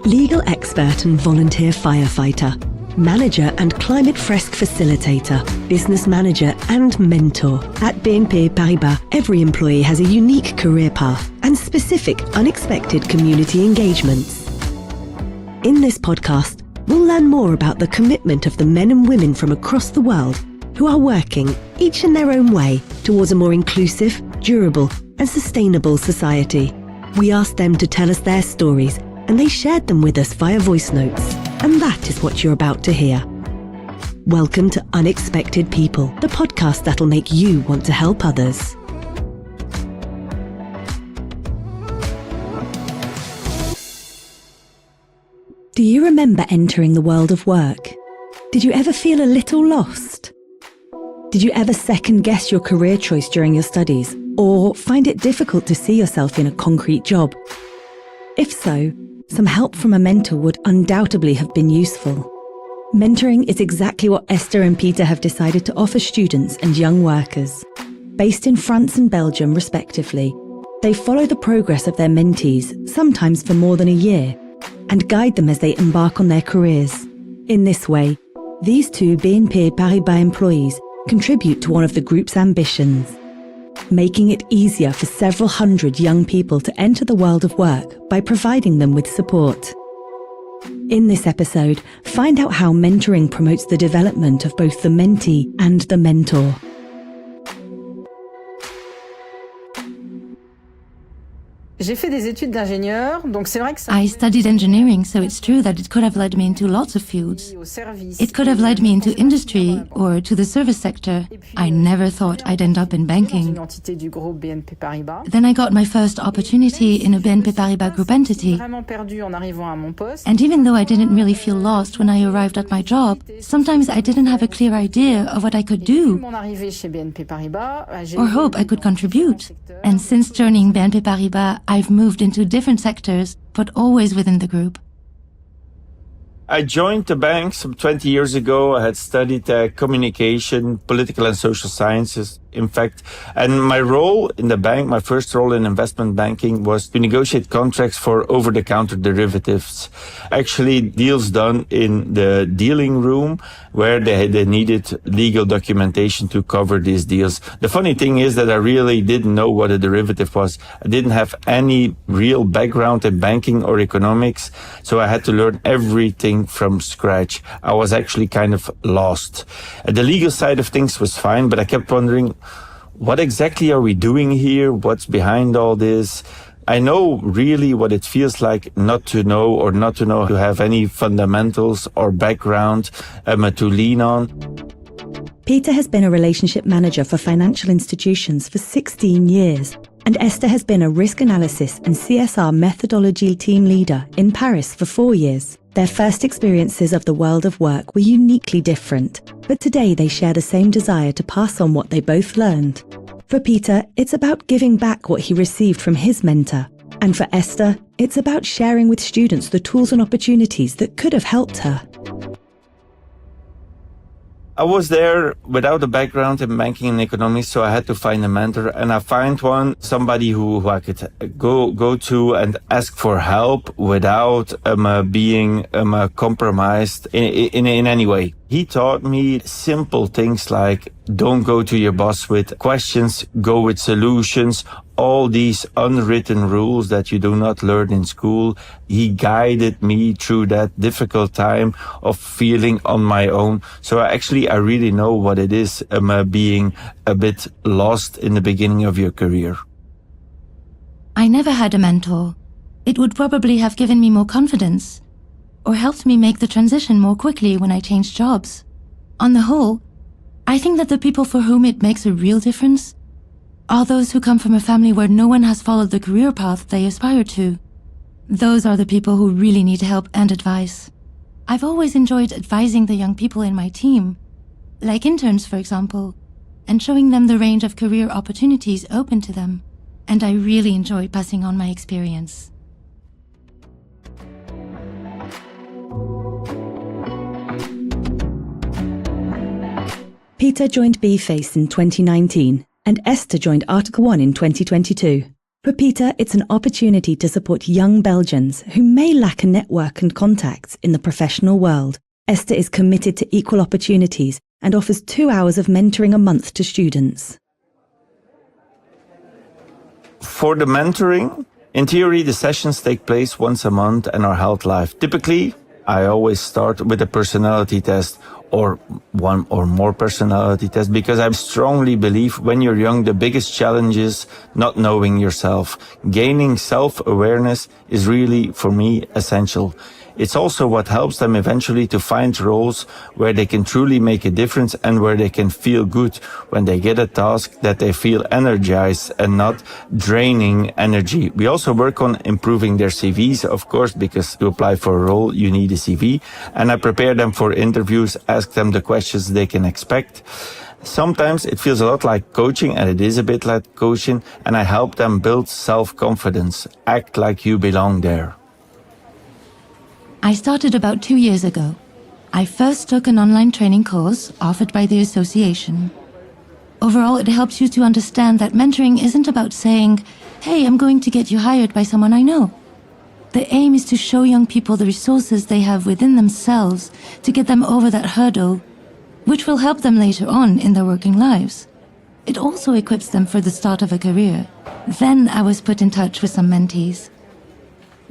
Legal expert and volunteer firefighter, manager and climate fresk facilitator, business manager and mentor. At BNP Paribas, every employee has a unique career path and specific unexpected community engagements. In this podcast, we'll learn more about the commitment of the men and women from across the world who are working, each in their own way, towards a more inclusive, durable and sustainable society. We asked them to tell us their stories, and they shared them with us via voice notes. And that is what you're about to hear. Welcome to Unexpected People, the podcast that'll make you want to help others. Do you remember entering the world of work? Did you ever feel a little lost? Did you ever second-guess your career choice during your studies, or find it difficult to see yourself in a concrete job? If so, some help from a mentor would undoubtedly have been useful. Mentoring is exactly what Esther and Peter have decided to offer students and young workers. Based in France and Belgium, respectively, they follow the progress of their mentees, sometimes for more than a year, and guide them as they embark on their careers. In this way, these two BNP Paribas employees contribute to one of the group's ambitions, making it easier for several hundred young people to enter the world of work by providing them with support. In this episode, find out how mentoring promotes the development of both the mentee and the mentor. J'ai fait des études d'ingénieur, donc c'est vrai que ça... I studied engineering, so it's true that it could have led me into lots of fields. It could have led me into industry or to the service sector. I never thought I'd end up in banking. Then I got my first opportunity in a BNP Paribas group entity. And even though I didn't really feel lost when I arrived at my job, sometimes I didn't have a clear idea of what I could do or hope I could contribute. And since joining BNP Paribas, I've moved into different sectors, but always within the group. I joined the bank some 20 years ago. I had studied communication, political and social sciences, in fact. And my role in the bank, my first role in investment banking, was to negotiate contracts for over-the-counter derivatives. Actually, deals done in the dealing room where they needed legal documentation to cover these deals. The funny thing is that I really didn't know what a derivative was. I didn't have any real background in banking or economics, so I had to learn everything from scratch. I was actually kind of lost. The legal side of things was fine, but I kept wondering, what exactly are we doing here? What's behind all this? I know really what it feels like not to know or not to know to have any fundamentals or background to lean on. Peter has been a relationship manager for financial institutions for 16 years, and Esther has been a risk analysis and CSR methodology team leader in Paris for 4 years. Their first experiences of the world of work were uniquely different, but today they share the same desire to pass on what they both learned. For Peter, it's about giving back what he received from his mentor. And for Esther, it's about sharing with students the tools and opportunities that could have helped her. I was there without a background in banking and economics, so I had to find a mentor, and I found somebody who I could go to and ask for help without being compromised in any way. He taught me simple things like don't go to your boss with questions, go with solutions, all these unwritten rules that you do not learn in school. He guided me through that difficult time of feeling on my own. So I really know what it is being a bit lost in the beginning of your career. I never had a mentor. It would probably have given me more confidence or helped me make the transition more quickly when I changed jobs. On the whole, I think that the people for whom it makes a real difference are those who come from a family where no one has followed the career path they aspire to. Those are the people who really need help and advice. I've always enjoyed advising the young people in my team, like interns, for example, and showing them the range of career opportunities open to them. And I really enjoy passing on my experience. Peter joined BFACE in 2019 and Esther joined Article 1 in 2022. For Peter, it's an opportunity to support young Belgians who may lack a network and contacts in the professional world. Esther is committed to equal opportunities and offers 2 hours of mentoring a month to students. For the mentoring, in theory, the sessions take place once a month and are held live. Typically, I always start with a personality test or one or more personality tests, because I strongly believe when you're young, the biggest challenge is not knowing yourself. Gaining self-awareness is really, for me, essential. It's also what helps them eventually to find roles where they can truly make a difference and where they can feel good when they get a task, that they feel energized and not draining energy. We also work on improving their CVs, of course, because to apply for a role, you need a CV. And I prepare them for interviews, ask them the questions they can expect. Sometimes it feels a lot like coaching, and it is a bit like coaching, and I help them build self-confidence. Act like you belong there. I started about 2 years ago. I first took an online training course offered by the association. Overall, it helps you to understand that mentoring isn't about saying, "Hey, I'm going to get you hired by someone I know." The aim is to show young people the resources they have within themselves to get them over that hurdle, which will help them later on in their working lives. It also equips them for the start of a career. Then I was put in touch with some mentees.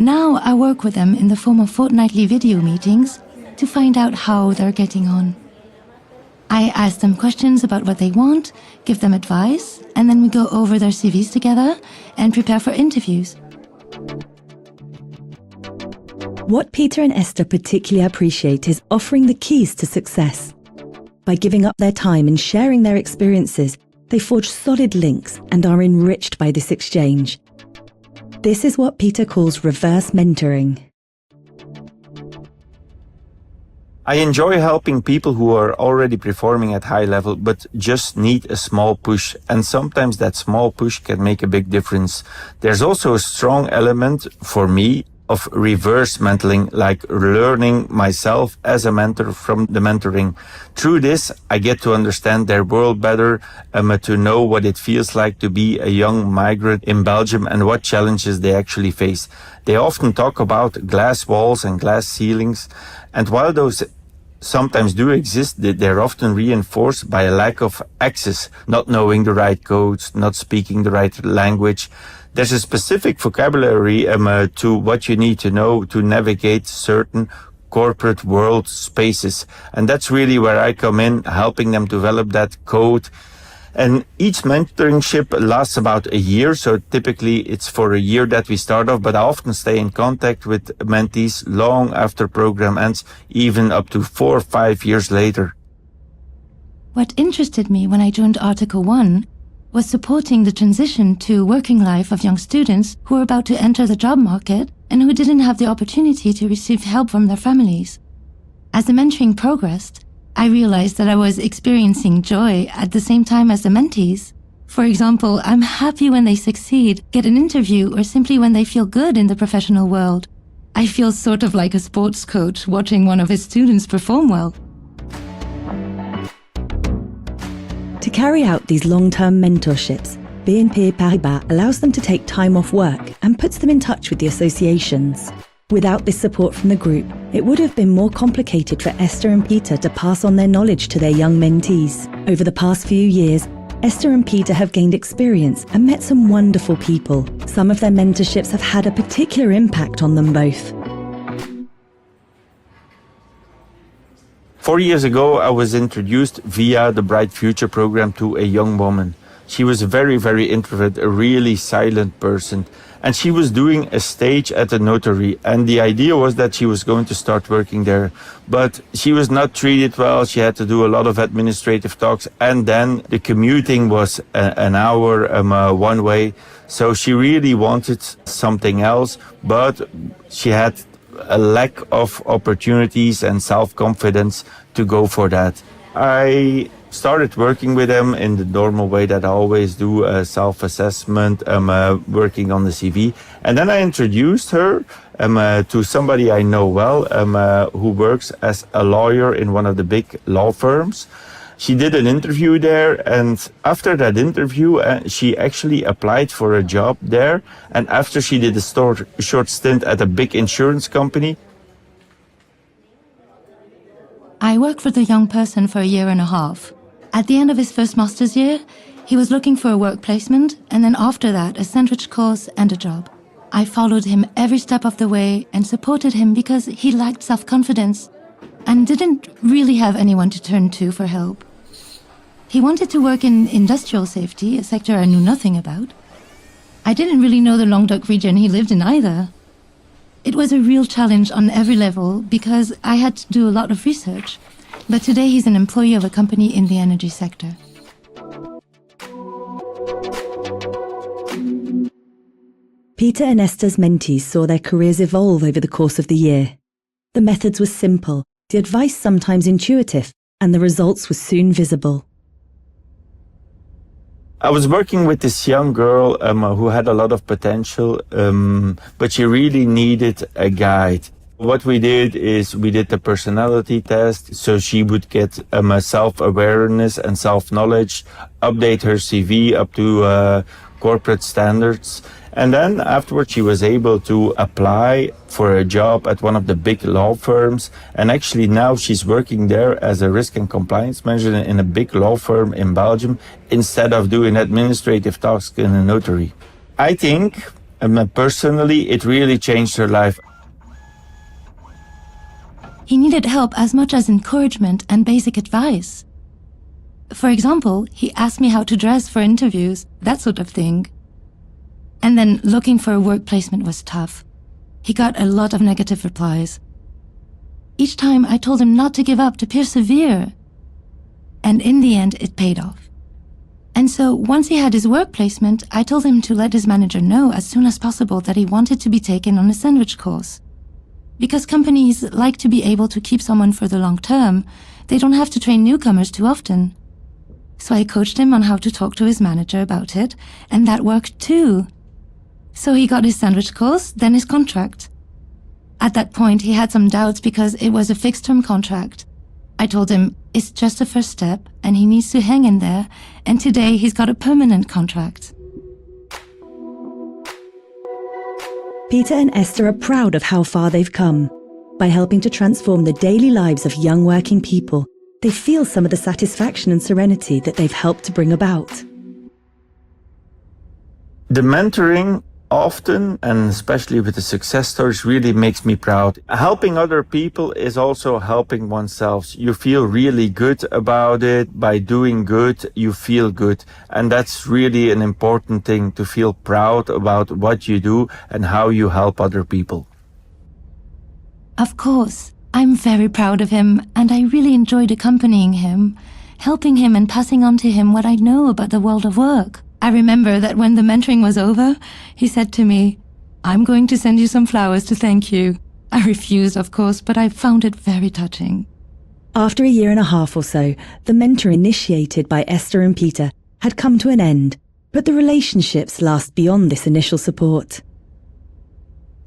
Now I work with them in the form of fortnightly video meetings to find out how they're getting on. I ask them questions about what they want, give them advice, and then we go over their CVs together and prepare for interviews. What Peter and Esther particularly appreciate is offering the keys to success. By giving up their time and sharing their experiences, they forge solid links and are enriched by this exchange. This is what Peter calls reverse mentoring. I enjoy helping people who are already performing at high level but just need a small push, and sometimes that small push can make a big difference. There's also a strong element for me of reverse mentoring, like learning myself as a mentor from the mentoring. Through this, I get to understand their world better, to know what it feels like to be a young migrant in Belgium and what challenges they actually face. They often talk about glass walls and glass ceilings, and while those sometimes do exist, they're often reinforced by a lack of access, not knowing the right codes, not speaking the right language. There's a specific vocabulary to what you need to know to navigate certain corporate world spaces. And that's really where I come in, helping them develop that code. And each mentorship lasts about a year. So typically it's for a year that we start off, but I often stay in contact with mentees long after program ends, even up to 4 or 5 years later. What interested me when I joined Article 1 was supporting the transition to working life of young students who were about to enter the job market and who didn't have the opportunity to receive help from their families. As the mentoring progressed, I realized that I was experiencing joy at the same time as the mentees. For example, I'm happy when they succeed, get an interview, or simply when they feel good in the professional world. I feel sort of like a sports coach watching one of his students perform well. To carry out these long-term mentorships, BNP Paribas allows them to take time off work and puts them in touch with the associations. Without this support from the group, it would have been more complicated for Esther and Peter to pass on their knowledge to their young mentees. Over the past few years, Esther and Peter have gained experience and met some wonderful people. Some of their mentorships have had a particular impact on them both. 4 years ago, I was introduced via the Bright Future program to a young woman. She was very, very introverted, a really silent person. And she was doing a stage at a notary. And the idea was that she was going to start working there. But she was not treated well. She had to do a lot of administrative talks. And then the commuting was an hour one way. So she really wanted something else. But she had a lack of opportunities and self-confidence to go for that. I started working with them in the normal way that I always do, self-assessment, working on the CV. And then I introduced her to somebody I know well, who works as a lawyer in one of the big law firms. She did an interview there, and after that interview, she actually applied for a job there. And after she did a short stint at a big insurance company. I worked for the young person for a year and a half. At the end of his first master's year, he was looking for a work placement, and then after that, a sandwich course and a job. I followed him every step of the way and supported him because he lacked self-confidence and didn't really have anyone to turn to for help. He wanted to work in industrial safety, a sector I knew nothing about. I didn't really know the Languedoc region he lived in either. It was a real challenge on every level because I had to do a lot of research. But today he's an employee of a company in the energy sector. Peter and Esther's mentees saw their careers evolve over the course of the year. The methods were simple, the advice sometimes intuitive, and the results were soon visible. I was working with this young girl who had a lot of potential, but she really needed a guide. What we did is we did the personality test, so she would get self-awareness and self-knowledge, update her CV up to corporate standards. And then afterwards she was able to apply for a job at one of the big law firms. And actually now she's working there as a risk and compliance manager in a big law firm in Belgium instead of doing administrative tasks in a notary. I think, personally, it really changed her life. He needed help as much as encouragement and basic advice. For example, he asked me how to dress for interviews, that sort of thing. And then looking for a work placement was tough. He got a lot of negative replies. Each time I told him not to give up, to persevere. And in the end, it paid off. And so once he had his work placement, I told him to let his manager know as soon as possible that he wanted to be taken on a sandwich course. Because companies like to be able to keep someone for the long term, they don't have to train newcomers too often. So I coached him on how to talk to his manager about it, and that worked too. So he got his sandwich course, then his contract. At that point, he had some doubts because it was a fixed-term contract. I told him it's just a first step and he needs to hang in there, and today he's got a permanent contract. Peter and Esther are proud of how far they've come. By helping to transform the daily lives of young working people, they feel some of the satisfaction and serenity that they've helped to bring about. The mentoring often, and especially with the success stories, really makes me proud. Helping other people is also helping oneself. You feel really good about it. By doing good, you feel good. And that's really an important thing, to feel proud about what you do and how you help other people. Of course, I'm very proud of him, and I really enjoyed accompanying him, helping him and passing on to him what I know about the world of work. I remember that when the mentoring was over, he said to me, "I'm going to send you some flowers to thank you." I refused, of course, but I found it very touching. After a year and a half or so, the mentor initiated by Esther and Peter had come to an end, but the relationships last beyond this initial support.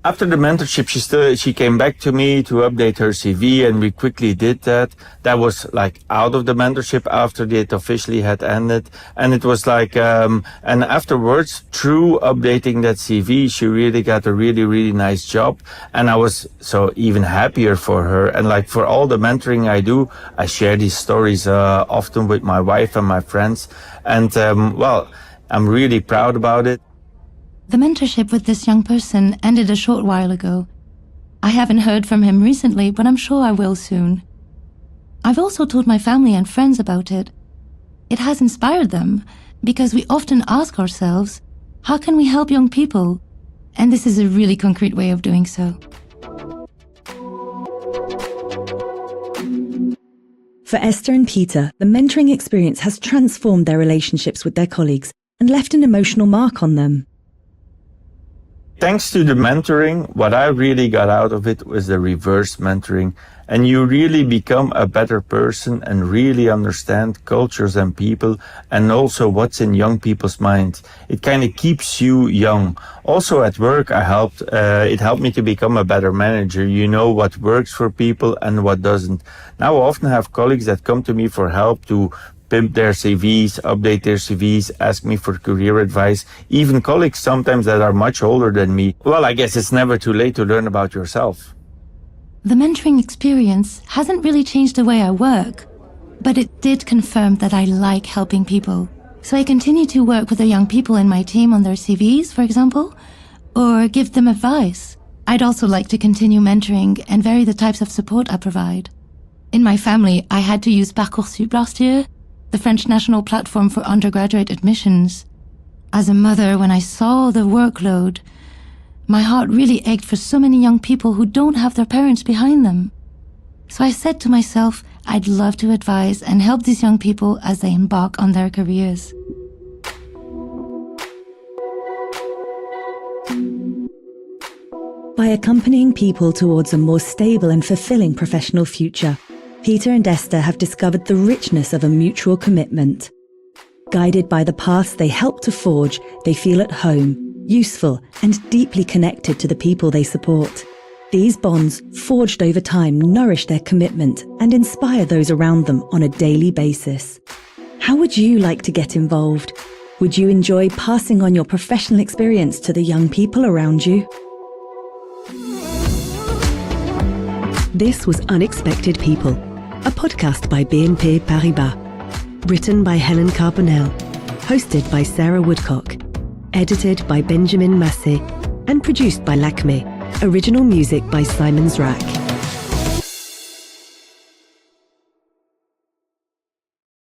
After the mentorship, she came back to me to update her CV, and we quickly did that. That was like out of the mentorship after it officially had ended. And it was like, and afterwards, through updating that CV, she really got a really, really nice job. And I was so even happier for her. And like for all the mentoring I do, I share these stories often with my wife and my friends. And well, I'm really proud about it. The mentorship with this young person ended a short while ago. I haven't heard from him recently, but I'm sure I will soon. I've also told my family and friends about it. It has inspired them, because we often ask ourselves, how can we help young people? And this is a really concrete way of doing so. For Esther and Peter, the mentoring experience has transformed their relationships with their colleagues and left an emotional mark on them. Thanks to the mentoring, what I really got out of it was the reverse mentoring. And you really become a better person and really understand cultures and people and also what's in young people's minds. It kind of keeps you young. Also at work, it helped me to become a better manager. You know what works for people and what doesn't. Now I often have colleagues that come to me for help to pimp their CVs, update their CVs, ask me for career advice, even colleagues sometimes that are much older than me. Well, I guess it's never too late to learn about yourself. The mentoring experience hasn't really changed the way I work, but it did confirm that I like helping people. So I continue to work with the young people in my team on their CVs, for example, or give them advice. I'd also like to continue mentoring and vary the types of support I provide. In my family, I had to use Parcoursup last year, the French national platform for undergraduate admissions. As a mother, when I saw the workload, my heart really ached for so many young people who don't have their parents behind them. So I said to myself, I'd love to advise and help these young people as they embark on their careers. By accompanying people towards a more stable and fulfilling professional future, Peter and Esther have discovered the richness of a mutual commitment. Guided by the paths they help to forge, they feel at home, useful and deeply connected to the people they support. These bonds, forged over time, nourish their commitment and inspire those around them on a daily basis. How would you like to get involved? Would you enjoy passing on your professional experience to the young people around you? This was Unexpected People, a podcast by BNP Paribas. Written by Helen Carbonell. Hosted by Sara Woodcock. Edited by Benjamin Massé. And produced by Lakme. Original music by Simon Zrak.